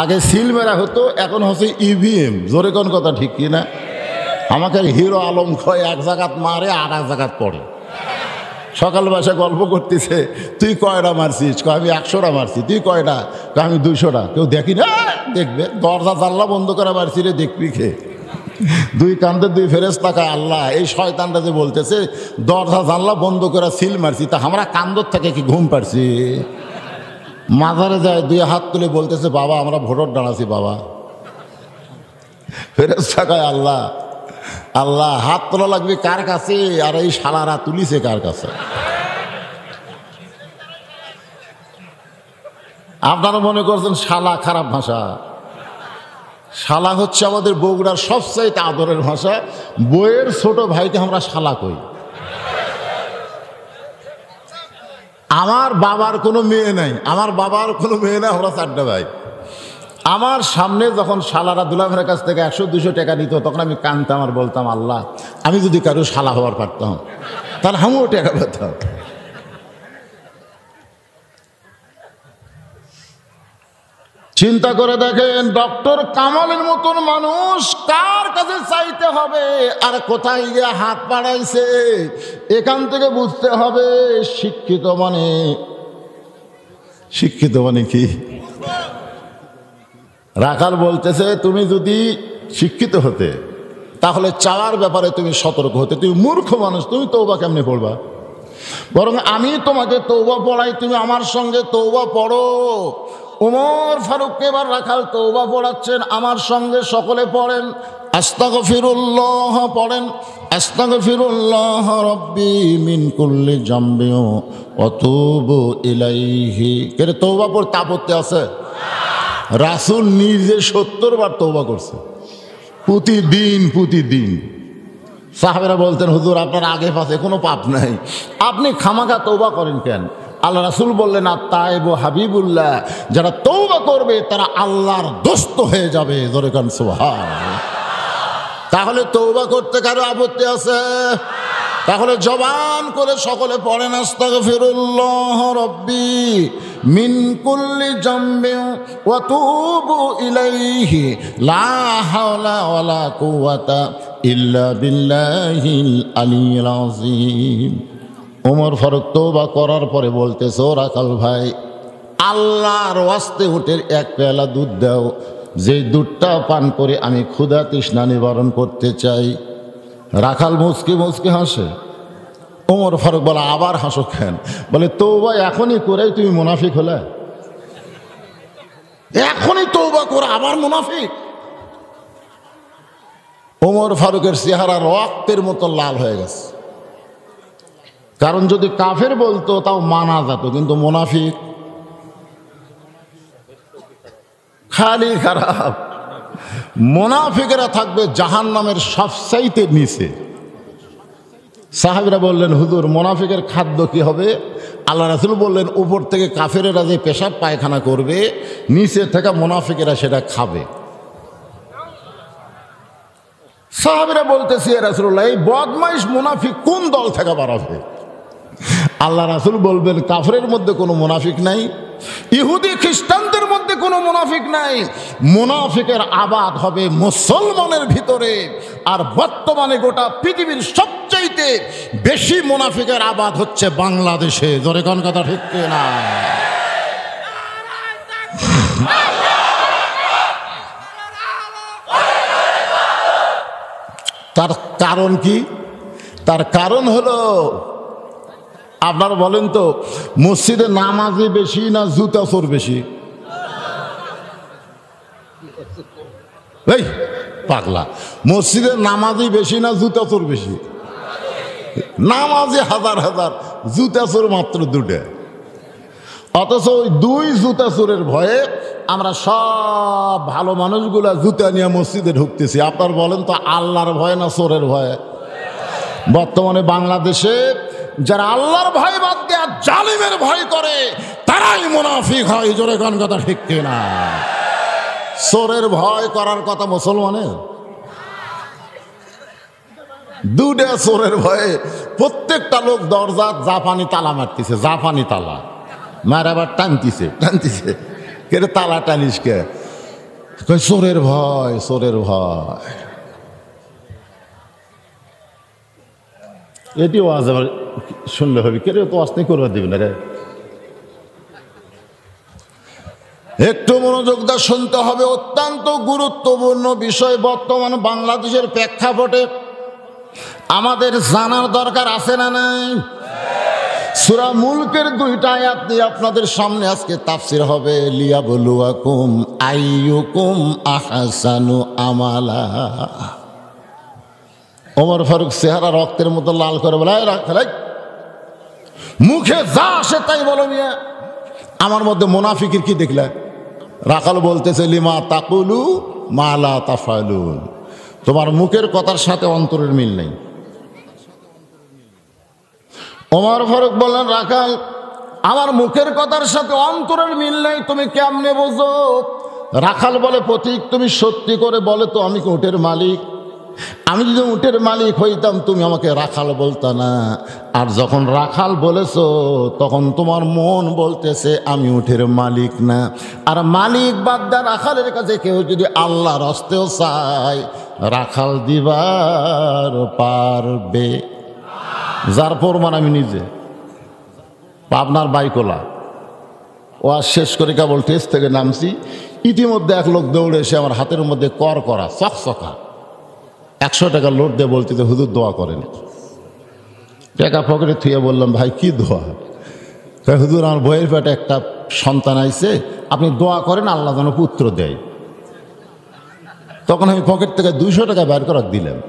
আগে সিল মেরা হতো, এখন হচ্ছে ইভিএম। জোরে কোন কথা ঠিক কি না? আমাকে হিরো আলম খয় এক জায়গাত মারে আর এক জায়গাত পড়ে। সকাল বাসে গল্প করতেছে, তুই কয়টা মারছিস? আমি 100টা মারছি। তুই কয়টা? আমি 200টা। কেউ দেখি না, দেখবে দরজা জানলা বন্ধ করে মারছি রে, দেখবি খে। দুই কান্দে দুই ফেরেশতা কয়, আল্লাহ এই শয়তানটা যে বলতেছে দরজা জানলা বন্ধ করে সিল মারছি, তা আমরা কান্দর থেকে কি ঘুম পারছি? মাজারে যায়, দুই হাত তুলে বলতেছে, বাবা আমরা ভোটর দাঁড়াছি বাবা। ফেরেশতা কয়, আল্লাহ আল্লাহ হাত তোলা লাগবে কার কাছে, আর এই শালারা তুলিছে কার কাছে? আপনারা মনে করছেন শালা খারাপ ভাষা? শালা হচ্ছে আমাদের বগুড়ার সবচাইতে আদরের ভাষা। বইয়ের ছোট ভাইকে আমরা শালা কই। আমার বাবার কোনো মেয়ে নাই, আমার বাবার কোনো মেয়ে নাই, আমরা 4টা ভাই। আমার সামনে যখন শালারা দুলাভের কাছ থেকে 100-200 টাকা নিত, তখন আমি কানতাম আর বলতাম, আল্লাহ আমি যদি কারো শালা হওয়ার পারতাম তাহলে আমিও টাকা পেতাম। চিন্তা করে দেখেন, ডক্টর কামালের মতন মানুষ কার কাছে চাইতে হবে আর কোথায় গিয়ে হাত বাড়াইছে, এখান থেকে বুঝতে হবে শিক্ষিত মানে কি? রাখাল বলতেছে, তুমি যদি শিক্ষিত হতে তাহলে চাওয়ার ব্যাপারে তুমি সতর্ক হতে। তুমি মূর্খ মানুষ, তুমি তওবা কেমনে পড়বা? বরং আমি তোমাকে তওবা পড়াই, তুমি আমার সঙ্গে তওবা পড়ো। ওমর ফারুককে এবার রাখাল তওবা পড়াচ্ছেন, আমার সঙ্গে সকলে পড়েন। আস্তাগফিরুল্লাহ পড়েন, আস্তাগফিরুল্লাহ রাব্বি মিন কুল্লি জামবি ওয়া তুবু ইলাইহি। কেন তওবা পড়তে আপত্তি আছে? রাসূল নিজে 70 বার তওবা করছে, প্রতিদিন। সাহাবেরা বলতেন, হুজুর আপনার আগে পাশে কোনো পাপ নাই, আপনি খামাখা তওবা করেন কেন? আল্লাহ রাসূল বললেন, আত-তায়েবু হাবিবুল্লাহ, যারা তওবা করবে তারা আল্লাহর দোস্ত হয়ে যাবে। জোরে কান সুবহানাল্লাহ। তাহলে তওবা করতে কারো আপত্তি আছে? তাহলে জবান করে সকলে পড়েন, আস্তাগফিরুল্লাহ রাব্বি মিন কুল্লি জামবি ওয়া তুবু ইলাইহি লা হাওলা ওয়ালা কুওয়াতা ইল্লা বিল্লাহিল আলিয়্যিল আযীম। ওমর ফারুক তওবা করার পরে বলতেছে, ও রাখাল ভাই, আল্লাহর ওয়াস্তে উটের 1 পেয়ালা দুধ দাও, যে দুধটা পান করে আমি ক্ষুধা তৃষ্ণা নিবারণ করতে চাই। রাখাল মুচকি হাসে। ওমর ফারুক বলে, আবার হাসো কেন? বলে, তওবা এখনই করে তুমি মুনাফিক হলে? এখনই তওবা করে আবার মুনাফিক? ওমর ফারুকের চেহারা রক্তের মতো লাল হয়ে গেছে। কারণ যদি কাফের বলতো তাও মানা যেত, কিন্তু মুনাফিক খালি খারাপ। মুনাফিকেরা থাকবে জাহান্নামের সবচাইতে নিচে। সাহাবীরা বললেন, হুজুর মুনাফিকের খাদ্য কি হবে? আল্লাহ রাসূল বললেন, উপর থেকে কাফেরেরা যে পেশাব পায়খানা করবে, নিচে থেকে মুনাফিকেরা সেটা খাবে। সাহাবীরা বলতেছে, ইয়া রাসূলুল্লাহ, এই বদমাইশ মুনাফিক কোন দল থেকে বার হবে? আল্লাহ রাসূল বলবেন, কাফেরের মধ্যে কোনো মুনাফিক নাই, ইহুদি খ্রিস্টানদের মধ্যে কোনো মুনাফিক নাই। মুনাফিকের আবাদ হবে মুসলমানের ভিতরে। আর বর্তমানে গোটা পৃথিবীর সবচাইতে বেশি মুনাফিকের আবাদ হচ্ছে বাংলাদেশে। জোরে কোন কথা ঠিক না? তার কারণ কি? তার কারণ হলো, আপনারা বলেন তো, মসজিদে নামাজি বেশি না জুতা চোর বেশি? এই পাগলা, মসজিদে নামাজি বেশি না জুতা চোর বেশি? নামাজি হাজার হাজার, জুতা চোর মাত্র 2টা। অথচ ওই 2 জুতা চোরের ভয়ে আমরা সব ভালো মানুষগুলা জুতা নিয়ে মসজিদে ঢুকতেছি। আপনার বলেন তো, আল্লাহর ভয় না চোরের ভয়? বর্তমানে বাংলাদেশে যারা আল্লাহর ভয় বাদ দিয়ে জালিমের ভয় করে, তারাই মুনাফিক হয়। জোরে কোন কথা ঠিক কিনা? চোরের ভয় করার কথা মুসলমানের? 2টা চোরের ভয়ে প্রত্যেকটা লোক দরজা জাপানি তালা মারতেছে, জাপানি তালা মার, আবার টানতিছে। কে তালা টানিস কে? কই চোরের ভয়, চোরের ভয়। এটিও আজ আবার শুনলে হবে, কে রে তো আসতে করবার দিবে না রে। একটু মনোযোগ দিয়ে শুনতে হবে, অত্যন্ত গুরুত্বপূর্ণ বিষয়। বর্তমান বাংলাদেশের প্রেক্ষাপটে আমাদের জানার দরকার আছে না নাই? সূরা মুলকের 2টা আয়াত দিয়ে আপনাদের সামনে আজকে তাফসীর হবে। লিয়াবলুয়াকুম আইয়ুকুম আহসানু আমালা। ওমর ফারুক চেহারা রক্তের মতো লাল করে বলে, মুখে যা আসে তাই বলো মিয়া, আমার মধ্যে মুনাফিকের কি দেখলে? রাখাল বলতেছে, লিমা তাকুলু মা লা তাফালুন। তোমার মুখের কথার সাথে অন্তরের মিল নেই। ওমর ফারুক বললেন, রাখাল আমার মুখের কথার সাথে অন্তরের মিল নেই, তুমি কেমনে বোঝো? রাখাল বলে, পথিক তুমি সত্যি করে বলে তো, আমি কি উটের মালিক? আমি যদি উটের মালিক হইতাম তুমি আমাকে রাখাল বলতা না। আর যখন রাখাল বলেছো তখন তোমার মন বলতেছে আমি উটের মালিক না। আর মালিক বাদ দা রাখালের কাছে কেউ যদি আল্লাহর হস্তেও চায়, রাখাল দিবার পারবে। যার প্রমাণ আমি নিজে। আপনার বাইকোলা ও আজ শেষ করে কেবল টেস্ট থেকে নামছি, ইতিমধ্যে এক লোক দৌড়ে এসে আমার হাতের মধ্যে কর করা চকচকা 100 টাকা লোড দিয়ে বলতে, হুজুর দোয়া করেন। টাকা পকেটে থুয়ে বললাম, ভাই কি দোয়া? হুজুর আমার বইয়ের পেটে একটা সন্তান আইছে, আপনি দোয়া করেন আল্লাহ যেন পুত্র দেয়। তখন আমি পকেট থেকে 200 টাকা বের করে দিলাম।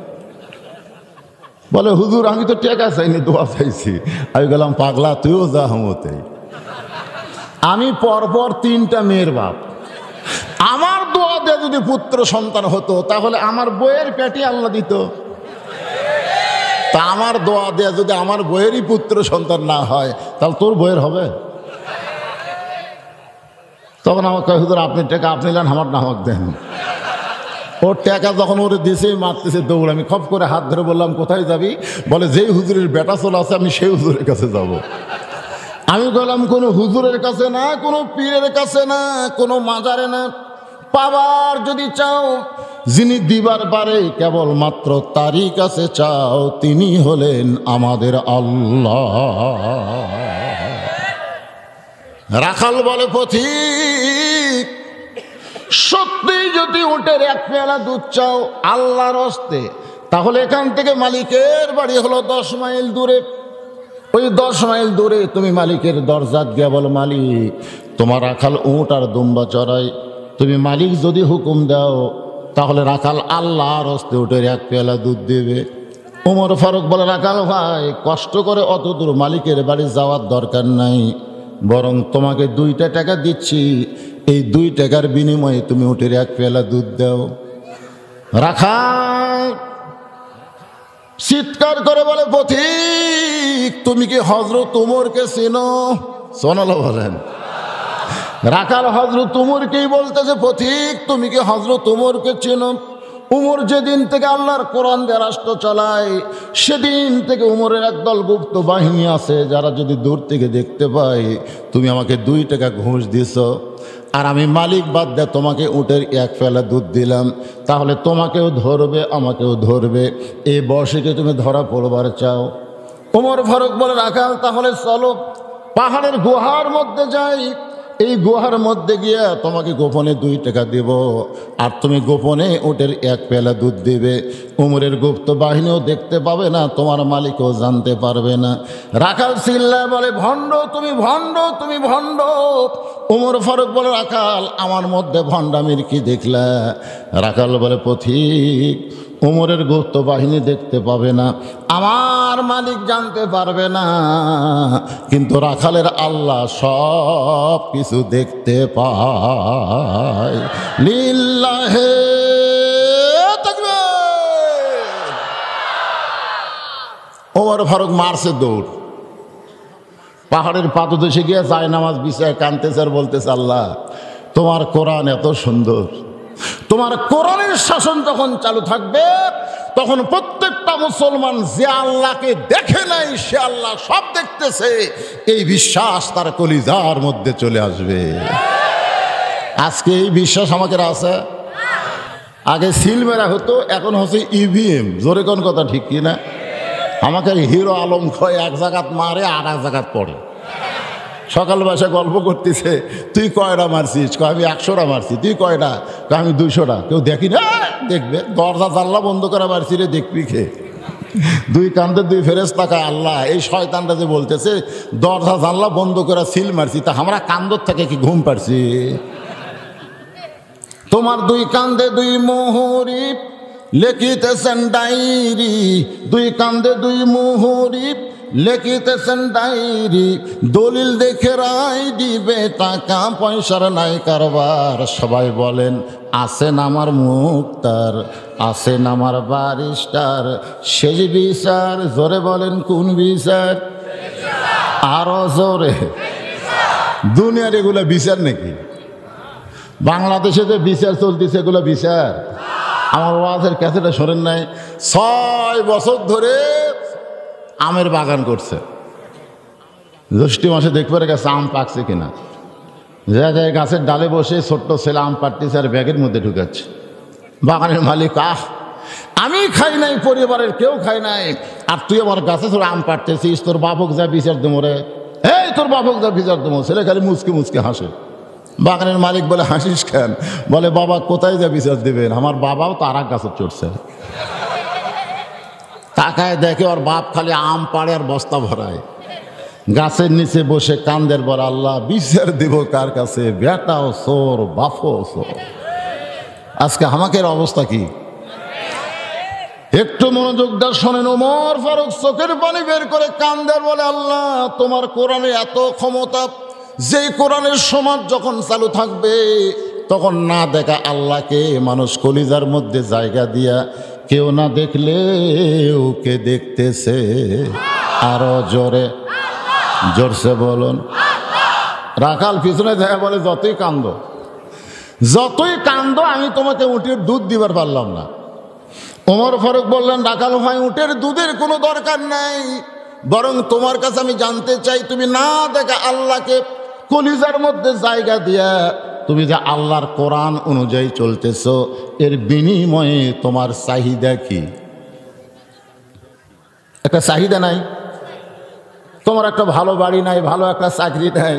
বলে, হুজুর আমি তো টাকা চাইনি, দোয়া চাইছি। আমি গেলাম, পাগলা তুইও যা হমতে। আমি পরপর 3টা মেয়ের বাপ, আমার দোয়া দিয়ে যদি পুত্র সন্তান হতো তাহলে আমার বইয়ের পেটে আল্লাহ দিত। তা আমার দোয়া দিয়ে যদি আমার বইয়েরই পুত্র সন্তান না হয় তাহলে তোর বইয়ের হবে? তখন আমার কয়, হুজুর আপনি টাকা আপনি নেন, আমার নামক দেন। ওর টাকা যখন ওরে দিছেই মারতেছে দৌড়। আমি খপ করে হাত ধরে বললাম, কোথায় যাবি? বলে, যেই হুজুরের বেটা চলে আছে আমি সেই হুজুরের কাছে যাব। আমি বললাম, কোনো হুজুরের কাছে না, কোনো পীরের কাছে না, কোনো মাজারে না। পাবার যদি চাও, যিনি দিবার পারে কেবলমাত্র তারই কাছে চাও, তিনি হলেন আমাদের আল্লাহ। রাখাল বলে, পথিক সত্যি যদি উটের 1 পেয়ালা দুধ চাও আল্লাহর হস্তে, তাহলে এখান থেকে মালিকের বাড়ি হলো 10 মাইল দূরে। ওই 10 মাইল দূরে তুমি মালিকের দরজা গিয়া বল, মালিক তোমার রাখাল উট আর দুম্বা চড়াই, তুমি মালিক যদি হুকুম দাও তাহলে রাখাল আল্লাহর হস্তে উটের 1 পেয়ালা দুধ দেবে। ওমর ফারুক বলে, রাখাল ভাই কষ্ট করে অত দূর মালিকের বাড়ি যাওয়ার দরকার নাই, বরং তোমাকে 2টা টাকা দিচ্ছি, এই 2 টাকার বিনিময়ে তুমি উটের 1 পেয়ালা দুধ দাও। রাখাল চিৎকার করে বলে, পথিক তুমি কি হযরত উমরকে চেনো? সোনালা বলেন। রাখাল হযরত উমরকেই বলতেছে, পথিক তুমি কি হযরত উমরকে চেনো? উমর যেদিন থেকে আল্লাহর কোরআন দিয়ে রাষ্ট্র চালায়, সেদিন থেকে উমরের একদল গুপ্ত বাহিনী আছে, যারা যদি দূর থেকে দেখতে পায় তুমি আমাকে 2 টাকা ঘুষ দিছ, আর আমি মালিক বাদ দিয়ে তোমাকে উটের 1 পেয়ালা দুধ দিলাম, তাহলে তোমাকেও ধরবে আমাকেও ধরবে। এই বর্ষে তুমি ধরা পড়বার চাও? ওমর ফারুক বলে, রাখাল তাহলে চলো পাহাড়ের গুহার মধ্যে যাই, এই গুহার মধ্যে গিয়ে তোমাকে গোপনে 2 টাকা দেব, আর তুমি গোপনে উটের 1 পেয়ালা দুধ দেবে। উমরের গুপ্ত বাহিনীও দেখতে পাবে না, তোমার মালিকও জানতে পারবে না। রাখাল চিল্লায় বলে, ভণ্ড তুমি, ভণ্ড তুমি, ভণ্ড। উমর ফারুক বলে, রাখাল আমার মধ্যে ভণ্ডামির কি দেখলা? রাখাল বলে, পথিক উমরের গুপ্ত বাহিনী দেখতে পাবে না, আমার মালিক জানতে পারবে না, কিন্তু রাখালের আল্লাহ সব কিছু দেখতে পায়। লিল্লাহে তাকবীর। ওমর ফারুক মারছে দৌড়, পাহাড়ের পাদদেশে গিয়ে জায়নামাজ বিছায় কাঁদতেছে আর বলতেছে, আল্লাহ তোমার কোরআন এত সুন্দর, তোমার কোরআনের শাসন যখন চালু থাকবে তখন প্রত্যেকটা মুসলমান যে আল্লাহকে দেখে নাই সে আল্লাহ সব দেখতেছে, এই বিশ্বাস তার কলিজার মধ্যে চলে আসবে। আজকে এই বিশ্বাস আমাদের আছে? আগে সিল মেরা হতো, এখন হচ্ছে ইভিএম। জোরে কোন কথা ঠিক কি না? আমাকে হিরো আলম খয় এক জায়গাত মারে আর এক জায়গাত পড়ে। সকাল বাসে গল্প করতেছে, তুই কয়টা মারছিস? আমি 100টা মারছি। তুই কয়টা? আমি 200টা। কেউ দেখি না, দেখবে দরজা জানলা বন্ধ করে মারছি রে, দেখবি খে। দুই কান্দে দুই ফেরেশতা কয়, আল্লাহ এই শয়তানটা যে বলতেছে দরজা জানলা বন্ধ করে সিল মারছি, তা আমরা কান্দর থেকে কি ঘুম পারছি? তোমার দুই কান্দে দুই মোহরি লিখিতেছেন ডায়েরি, দুই কান্দে দুই মোহরি লিখিতেছেন ডায়েরি, দলিল দেখে রায় দিবে, টাকা পয়সার নাই কারবার। সবাই বলেন আছেন আমার মুক্তার, আছেন আমার বারিস্টার, শেষ বিচার। জোরে বলেন কোন বিচার? আরো জোরে। দুনিয়ার এগুলো বিচার নাকি? বাংলাদেশে যে বিচার চলতেছে এগুলো বিচার? আমার ওয়াজের ক্যাসেটে শোনেন নাই? 6 বছর ধরে আমের বাগান করছে। জ্যৈষ্ঠ মাসে দেখবার গেছে আম পাকছে কিনা। যা যায় গাছের ডালে বসে ছোট্ট ছেলে আম পাড়তেছে আর ব্যাগের মধ্যে ঢুকাচ্ছে। বাগানের মালিক, আমি খাই নাই, পরিবারের কেউ খায় নাই, আর তুই আমার গাছে ধরে আম পাড়তেছিস, তোর বাপক যা বিচার দেবো রে, এই তোর বাপক যা বিচার দেবো। ছেলে খালি মুচকে মুচকে হাসে। বাগানের মালিক বলে, হাসিস কেন? বলে, বাবা কোথায় যা বিচার দেবেন, আমার বাবাও তো আর এক গাছে চড়ছে। তাকায় দেখে ওর বাপ খালি আম পাড়ে আর বস্তা ভরায়। গাছের নিচে বসে কান্দের, বলে আল্লাহ বিচার দিব কার কাছে? বেটাও চোর, বাপও চোর। আজকে আমাদের অবস্থা কি? একটু মনোযোগ দিয়ে শোনেন। ওমর ফারুক চোখের পানি বের করে কান্দের, বলে আল্লাহ তোমার কোরআনে এত ক্ষমতা, যেই কোরআনের সমাজ যখন চালু থাকবে তখন না দেখা আল্লাহকে মানুষ কলিজার মধ্যে জায়গা দিয়া কেউ না দেখলে ওকে দেখতেছে। আরো জোরে, জোরসে বলুন। রাখাল পিছনে দেখা বলে, যতই কান্দো, যতই কান্দো, আমি তোমাকে উটের দুধ দিবার পারলাম না। ওমর ফারুক বললেন, রাখাল ভাই উটের দুধের কোনো দরকার নাই, বরং তোমার কাছে আমি জানতে চাই, তুমি না দেখা আল্লাহকে কলিজার মধ্যে জায়গা দিয়া তুমি যে আল্লাহর কোরআন অনুযায়ী চলতেছ, এর বিনিময়ে তোমার চাহিদা কি? একটা চাহিদা নাই? তোমার একটা ভালো বাড়ি নাই, ভালো একটা চাকরি নাই,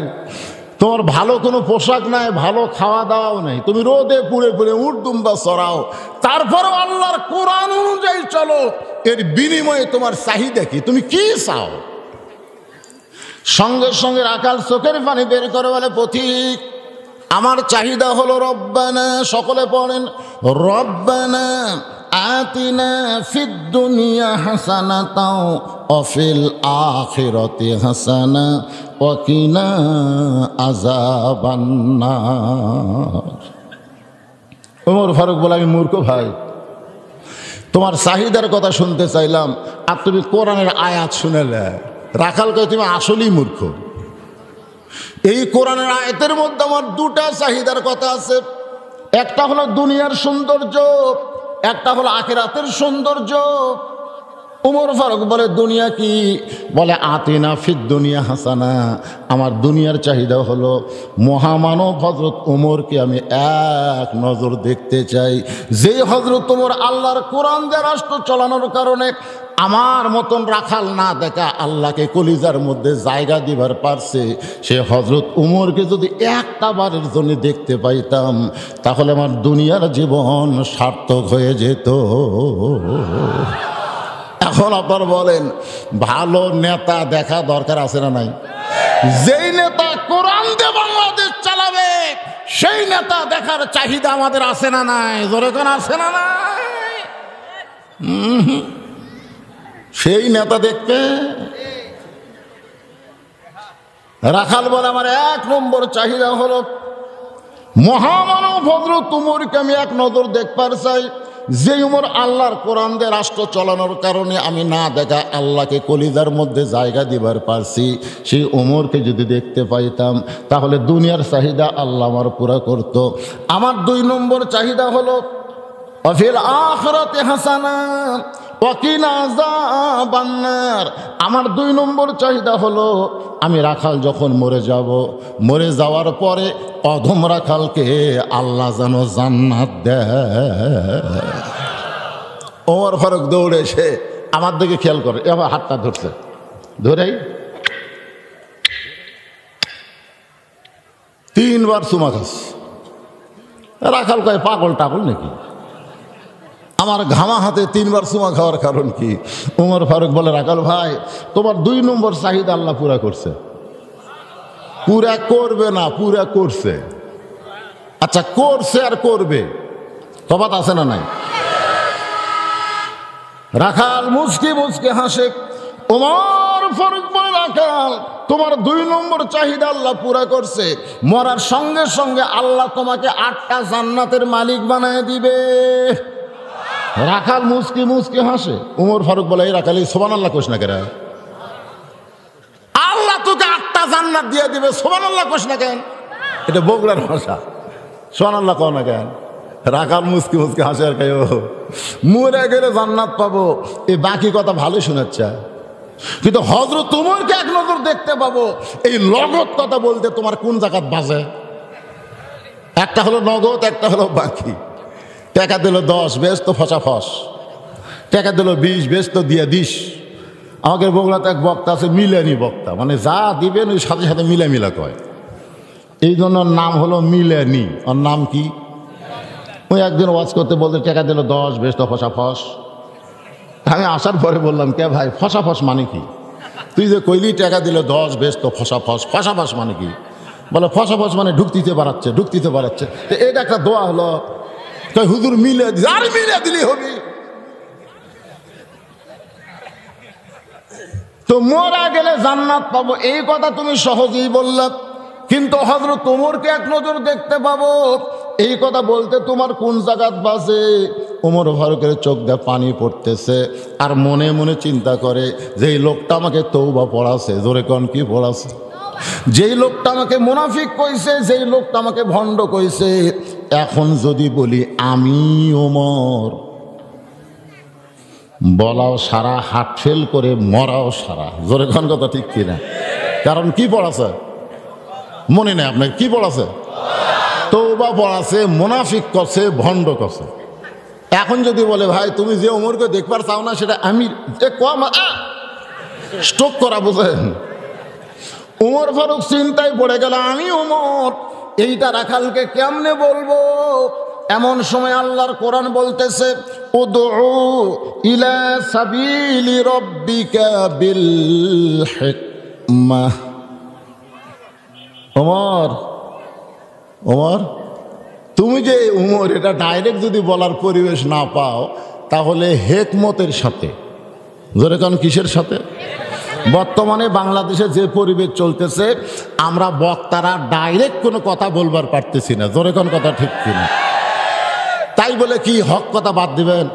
তোমার ভালো কোনো পোশাক নাই, ভালো খাওয়া দাওয়াও নাই, তুমি রোদে পুড়ে পুড়ে উট দুম্বা চড়াও, তারপরেও আল্লাহর কোরআন অনুযায়ী চলো, এর বিনিময়ে তোমার চাহিদা কি? তুমি কি চাও? সঙ্গে সঙ্গে রাখাল চোখের পানি বের করে বলে, পথিক আমার চাহিদা হলো রব্বানা, সকলে পড়েন, রব্বানা আতিনা ফিদ দুনিয়া হাসানাতাও ওয়া ফিল আখিরাতি হাসানা ওয়া কিনা আযাবান নার। ওমর ফারুক বলে, আমি মূর্খ ভাই, তোমার চাহিদার কথা শুনতে চাইলাম আর তুমি কোরআনের আয়াত শুনেলে। রাখাল কয়, তুমি আসলেই মূর্খ। এই কোরআনের আয়াতের মধ্যে আমার দুটা চাহিদার কথা আছে, একটা হলো দুনিয়ার সৌন্দর্য, একটা হলো আখিরাতের সৌন্দর্য। ওমর ফারুক বলে, দুনিয়া কি? বলে, আতিনা ফিদ দুনিয়া হাসানা, আমার দুনিয়ার চাহিদা হলো মহামানব হযরত ওমরকে আমি এক নজর দেখতে চাই। যে হযরত ওমর আল্লাহর কোরআন দিয়ে রাষ্ট্র চালানোর কারণে আমার মতন রাখাল না দেখা আল্লাহকে কলিজার মধ্যে জায়গা দিবার পারছে, সে হযরত ওমরকে যদি একটা বারের জন্য দেখতে পাইতাম তাহলে আমার দুনিয়ার জীবন সার্থক হয়ে যেত। এখন আপনার বলেন, ভালো নেতা দেখা দরকার আছে না নাই? যেই নেতা কোরআন দিয়ে বাংলাদেশ চালাবে সেই নেতা দেখার চাহিদা আমাদের আছে না নাই? জোরে কোন আছে না নাই? সেই নেতা দেখতে রাখাল বলে, আমার 1 নম্বর চাহিদা হলো মহামানব হযরত ওমরকে আমি এক নজর দেখবার চাই। যে উমর আল্লাহর কোরআন দিয়ে রাষ্ট্র চালানোর কারণে আমি না দেখা আল্লাহকে কলিজার মধ্যে জায়গা দিবার পারছি, সেই উমরকে যদি দেখতে পাইতাম তাহলে দুনিয়ার চাহিদা আল্লাহ আমার পুরা করত। আমার 2 নম্বর চাহিদা হলো অফিল আখিরাতে হাসানা, ওয়াকিনা আযাবান্নার। আমার 2 নম্বর চাহিদা হলো আমি রাখাল যখন মরে যাওয়ার পরে অধম রাখালকে আল্লাহ যেন জান্নাত দেয়। ওমর ফারুক দৌড়ে এসে আমার দিকে খেয়াল করে, এবার হাতটা ধরছে, ধরেই 3 বার চুমা খাচ্ছে। রাখাল কয় পাগল টাগল নাকি, আমার ঘামা হাতে 3 বার চুমা খাওয়ার কারণ কি? ওমর ফারুক বলে, রাখাল ভাই তোমার 2 নম্বর চাহিদা আল্লাহ পুরা করছে। পুরা করবে না, পুরা করছে। আচ্ছা, করছে আর করবে তফাৎ আছে না নাই? রাখাল মুচকি মুচকি হাসে। ওমর ফারুক বলে, রাখাল তোমার 2 নম্বর চাহিদা আল্লাহ পুরা করছে। মরার সঙ্গে সঙ্গে আল্লাহ তোমাকে 8টা জান্নাতের মালিক বানায় দিবে। রাখাল মুচকি মুচকি হাসে। ওমর ফারুক বলে, এই রাখাল সুবহানাল্লাহ কোস না কেন? আল্লাহ তোকে 8টা জান্নাত দিয়ে দিবে, সুবহানাল্লাহ কোস না কেন? এটা বগুড়ার ভাষা, সুবহানাল্লাহ কও না কেন? রাখাল মুচকি মুচকি হাসে আর কয়, মরে গেলে জান্নাত পাবো। এই বাকি কথা ভালো শোনাচ্ছে, কিন্তু হযরত ওমরকে এক নজর দেখতে পাবো, এই নগদ কথা বলতে তোমার কোন জায়গাত বাজে? একটা হলো নগদ, একটা হলো বাকি। টাকা দিল 10, বেশ তো ফসাফস। টাকা দিল 20, বেশ তো দিয়ে দিস। আমাদের বগুড়াতে এক বক্তা আছে, মিলানি বক্তা, মানে যা দিবেন ওই সাথে সাথে মিলা কয়। এই জন্য নাম হলো মিলানি। ওর নাম কি? ওই একদিন ওয়াজ করতে বলতে টাকা দিল 10, বেশ তো ফসাফস। আমি আসার পরে বললাম, কে ভাই ফসাফস মানে কি? তুই যে কইলি টাকা দিল 10, বেশ তো ফসাফস, ফসাফস মানে কি? বলে ফসাফস মানে ঢুকতিতে বাড়াচ্ছে। তো এটা একটা দোয়া হলো? হুজুর মিলে আর মিলে দিলেই হবে। তো মরা গেলে জান্নাত পাবো, এই কথা তুমি সহজেই বললা, কিন্তু হযরত ওমরকে এক নজর দেখতে পাবো, এই কথা বলতে তোমার কোন জায়গাত বাজে? ওমর ফারুকের চোখ দিয়ে পানি পড়তেছে, আর মনে মনে চিন্তা করে, যেই লোকটা আমাকে তওবা পড়াছে, জোরে কোন কি পড়াছে? যেই লোকটা আমাকে মুনাফিক কইছে, যেই লোকটা আমাকে ভণ্ড কইছে, এখন যদি বলি আমি ওমর, বলাও সারা, হাট ফেল করে মরাও সারা। জোরে কোন কথা ঠিক কিনা? কারণ কি পড়াছে মনে নেই আপনার? কি পড়াছে? তওবা পড়াছে, মুনাফিক করছে, ভণ্ড করছে। এখন যদি বলে, ভাই তুমি যে ওমরকে দেখবার চাও না, সেটা আমি স্ট্রোক করা, বুঝেন? ওমর ফারুক চিন্তায় পড়ে গেল, আমি ওমর, এইটা রাখালকে কেমনে বলবো? এমন সময় আল্লাহর কোরআন বলতেছে, উদউ ইলা সাবিলি রাব্বিকা বিল হিকমাহ। ওমর তুমি যে ওমর, এটা ডাইরেক্ট যদি বলার পরিবেশ না পাও, তাহলে হেকমতের সাথে। জোরে কোন কিসের সাথে? বর্তমানে বাংলাদেশে যে পরিবেশ চলতেছে, আমরা বক্তারা ডাইরেক্ট কোনো কথা বলবার পারতেছি না। জোরে কোন কথা ঠিক কিনা? তাই বলে কি হক কথা বাদ দিবেন?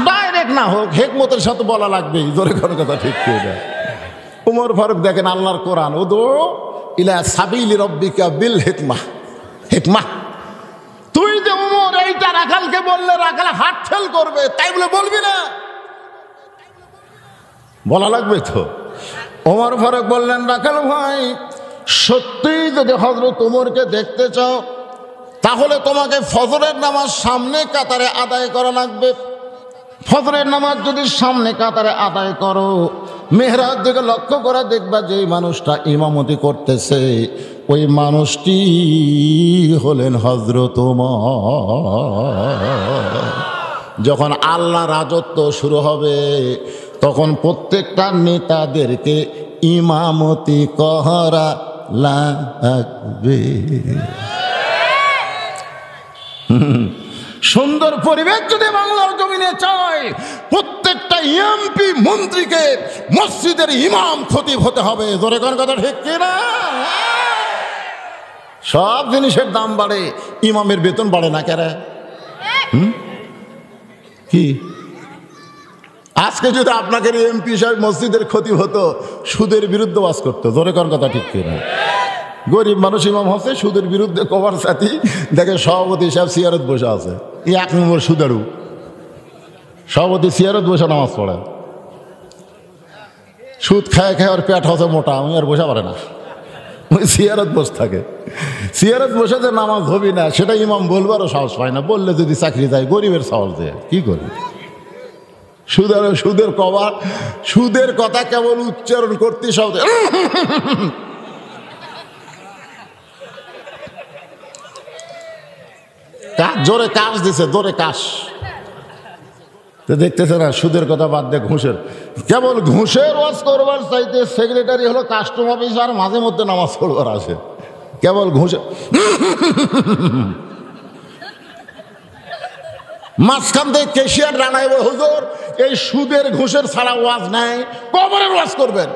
ডাইরেক্ট না হোক, হেকমতের সাথে বলা লাগবেই। জোরে কোন কথা ঠিক কিনা? ওমর ফারুক দেখেন আল্লাহর কোরআন, উদউ ইলা সাবিলি রাব্বিকা বিল হিকমাহ। হিকমাহ, তুই যে ওমর এইটা রাখালকে বললে রাখাল হাট ফেল করবে, তাই বলে বলবি না? বলা লাগবে তো। ওমর ফারুক বললেন, রাখাল ভাই, সত্যিই যদি হযরত ওমরকে দেখতে চাও, তাহলে তোমাকে ফজরের নামাজ সামনে কাতারে আদায় করা লাগবে। ফজরের নামাজ যদি সামনে কাতারে আদায় করো, মেহরাব দিকে লক্ষ্য করে দেখবা যে মানুষটা ইমামতি করতেছে, ওই মানুষটি হলেন হযরত ওমর। যখন আল্লাহ রাজত্ব শুরু হবে, তখন প্রত্যেকটা নেতাদেরকে ইমামতি করা লাগবে। সুন্দর পরিবেশ যদি বাংলার জমিনে চায়, প্রত্যেকটা এমপি মন্ত্রীকে মসজিদের ইমাম খতিব হতে হবে। জোরে কোন কথা ঠিক কিনা? সব জিনিসের দাম বাড়ে, ইমামের বেতন বাড়ে না কেন? কি আজকে যদি আপনাকে এমপি সাহেব মসজিদের খতিব হতো, সুদের বিরুদ্ধে ওয়াজ করতো। জোরে কোন কথা ঠিক কিনা? গরিব মানুষ ইমাম হচ্ছে, সুদের বিরুদ্ধে কবার সাথী দেখে সভাপতি সাহেব সিয়ারত বসে আছে, এই 1 নম্বর সুদারু। সভাপতি চেয়ারত বসে নামাজ পড়ে, সুদ খায় খায় ওর পেট হচ্ছে মোটা, আমি আর বসে পারে না, ওই চেয়ারত বসে থাকে। চেয়ারত বসে যে নামাজ হবি না সেটা ইমাম বলবারও সাহস পায় না, বললে যদি চাকরি যায় গরিবের সাহস দেয় কি করবি। সুদের কবার, সুদের কথা কেবল উচ্চারণ করতে সব জোরে কাশ দিছে, জোরে কাশ দেখতেছে না। সুদের কথা বাদ দিয়ে ঘুষের, কেবল ঘুষের ওয়াজ করবার চাইতে সেক্রেটারি হলো কাস্টম অফিসার, মাঝে মধ্যে নামাজ পড়বার আসে, কেবল ঘুষে মাঝখান থেকে কেশিয়ার রানাইব, হুজুর এই সুদের ঘুষের ছাড়া ওয়াজ নাই, কবরের ওয়াজ করবেন,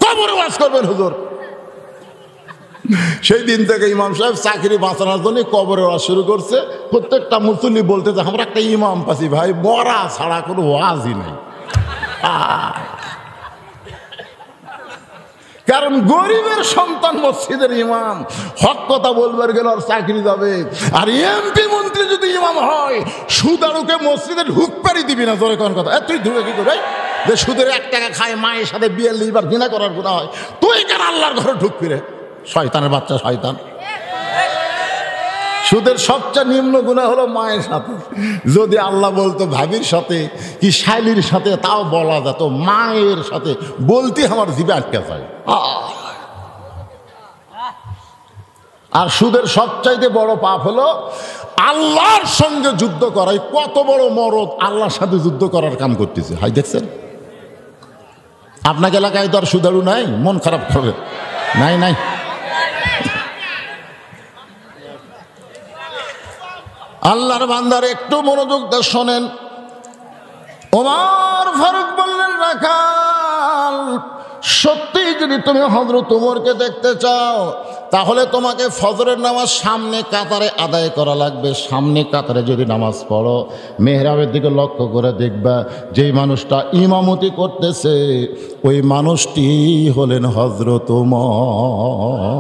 কবরের ওয়াজ করবেন হুজুর। সেই দিন থেকে ইমাম সাহেব চাকরি বাঁচানোর জন্য কবরের ওয়াজ শুরু করছে। প্রত্যেকটা মুসল্লি বলতে যে আমরা একটা ইমাম পাচ্ছি ভাই, মরা ছাড়া কোনো ওয়াজই নেই। কারণ গরিবের সন্তান মসজিদের ইমাম, হক কথা বলবার গেলে আর চাকরি যাবে। আর এমপি মন্ত্রী যদি ইমাম হয়, সুদারুকে মসজিদে ঢুক পারি দিবি না। জোরে কোন কথা, তুই ঢুকে কি করে যে সুদের 1 টাকা খায়, মায়ের সাথে 42 বার ঘৃণা করার গুনাহ হয়, তুই কেন আল্লাহর ঘরে ঢুক ফিরে? শয়তানের বাচ্চা শয়তান। সুদের সবচেয়ে নিম্ন গুনাহ হলো মায়ের সাথে। যদি আল্লাহ বলতো ভাবির সাথে কি শাইলির সাথে, তাও বলা যেত, মায়ের সাথে বলতে আমার জিভে আটকে যায়। আর সুদের সবচাইতে বড় পাপ হলো আল্লাহর সঙ্গে যুদ্ধ করাই। কত বড় মরদ আল্লাহর সাথে যুদ্ধ করার কাম করতেছে। হাই দেখছেন, আপনাকে এলাকায় তো আর সুদারু নাই, মন খারাপ করে নাই নাই। আল্লাহর বান্দার একটু মনোযোগ দিয়ে শোনেন। ওমর ফারুক বললেন, রাখাল সত্যি যদি তুমি হযরত ওমরকে দেখতে চাও, তাহলে তোমাকে ফজরের নামাজ সামনে কাতারে আদায় করা লাগবে। সামনে কাতারে যদি নামাজ পড়ো, মেহরাবের দিকে লক্ষ্য করে দেখবা যেই মানুষটা ইমামতি করতেছে ওই মানুষটি হলেন হযরত ওমর।